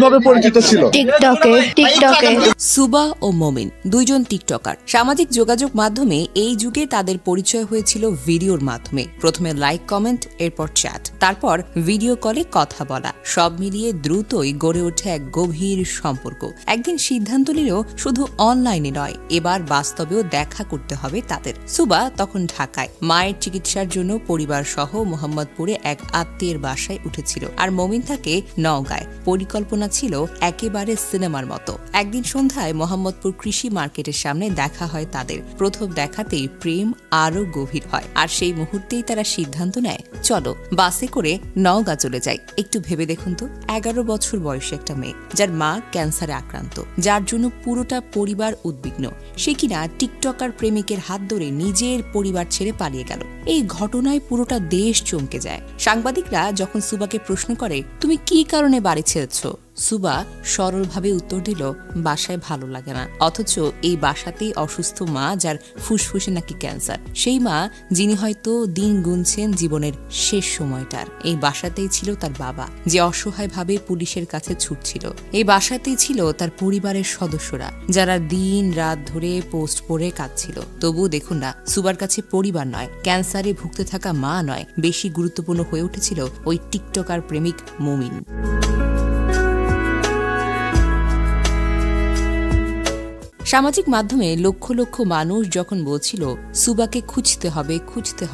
কিভাবে পরিচিত ছিল? টিকটকে। সুবা ও মমিন দুইজন টিকটকার। সামাজিক যোগাযোগ মাধ্যমে এই যুগে তাদের পরিচয় হয়েছিল ভিডিওর মাধ্যমে। প্রথমে লাইক, কমেন্ট, এরপর চ্যাট, তারপর ভিডিও কলে কথা বলা। সব মিলিয়ে দ্রুতই গড়ে ওঠে এক গভীর সম্পর্ক। একদিন সিদ্ধান্ত নিল শুধু অনলাইনে নয়, এবার বাস্তবেও দেখা করতে হবে তাদের। সুবা তখন ঢাকায় মায়ের চিকিৎসার জন্য পরিবার সহ মোহাম্মদপুরে এক আত্মীয়ের বাসায় উঠেছিল, আর মমিন থাকে নওগাঁয়। পরিকল্পনা ছিল একেবারে সিনেমার মতো। একদিন সন্ধ্যায় মোহাম্মদপুর কৃষি মার্কেটের সামনে দেখা হয় তাদের। প্রথম দেখাতেই প্রেম আরো গভীর হয়, আর সেই মুহূর্তেই তারা সিদ্ধান্ত নেয়, চলো বাসে করে নওগাঁ চলে যাই। একটু ভেবে দেখুন তো, 11 বছর বয়সী একটা মেয়ে, যার মা ক্যান্সারে আক্রান্ত, যার জন্য পুরোটা পরিবার উদ্বিগ্ন, সে কিনা টিকটকার প্রেমিকের হাত ধরে নিজের পরিবার ছেড়ে পালিয়ে গেল। এই ঘটনায় পুরোটা দেশ চমকে যায়। সাংবাদিকরা যখন সুবাকে প্রশ্ন করে, তুমি কি কারণে বাড়ি ছেড়েছ, সুবা সরলভাবে উত্তর দিল, বাসায় ভালো লাগে না। অথচ এই বাসাতেই অসুস্থ মা, যার ফুসফুসে নাকি ক্যান্সার। সেই মা যিনি হয়তো দিন গুনছেন জীবনের শেষ সময়টার। এই বাসাতেই ছিল তার বাবা, যে অসহায়ভাবে পুলিশের কাছে ছুটছিল। এই বাসাতেই ছিল তার পরিবারের সদস্যরা, যারা দিন রাত ধরে পোস্ট পড়ে কাঁদছিল। তবুও দেখুন না, সুবার কাছে পরিবার নয়, ক্যান্সারে ভুগতে থাকা মা নয়, বেশি গুরুত্বপূর্ণ হয়ে উঠেছিল ওই টিকটকার প্রেমিক মমিন। সামাজিক মাধ্যমে লক্ষ লক্ষ মানুষ যখন বলছিল সুবাকে খুঁজতে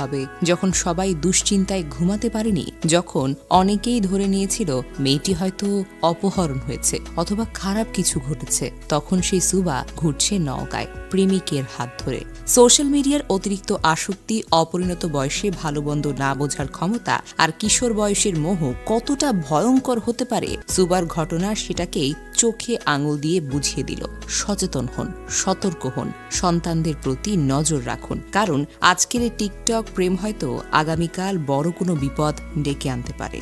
হবে, যখন সবাই দুশ্চিন্তায় ঘুমাতে পারেনি, যখন অনেকেই ধরে নিয়েছিল মেয়েটি হয়তো অপহরণ হয়েছে অথবা খারাপ কিছু ঘটেছে, তখন সেই সুবা ঘুরছে নওগাঁয় প্রেমিকের হাত ধরে। সোশ্যাল মিডিয়ার অতিরিক্ত আসক্তি, অপরিণত বয়সে ভালো মন্দ না বোঝার ক্ষমতা, আর কিশোর বয়সের মোহ কতটা ভয়ঙ্কর হতে পারে, সুবার ঘটনা সেটাকেই চোখে আঙুল দিয়ে বুঝিয়ে দিল। সচেতন হন, সতর্ক হন, সন্তানদের প্রতি নজর রাখুন, কারণ আজকের এই টিকটক প্রেম হয়তো আগামীকাল বড় কোনো বিপদ ডেকে আনতে পারে।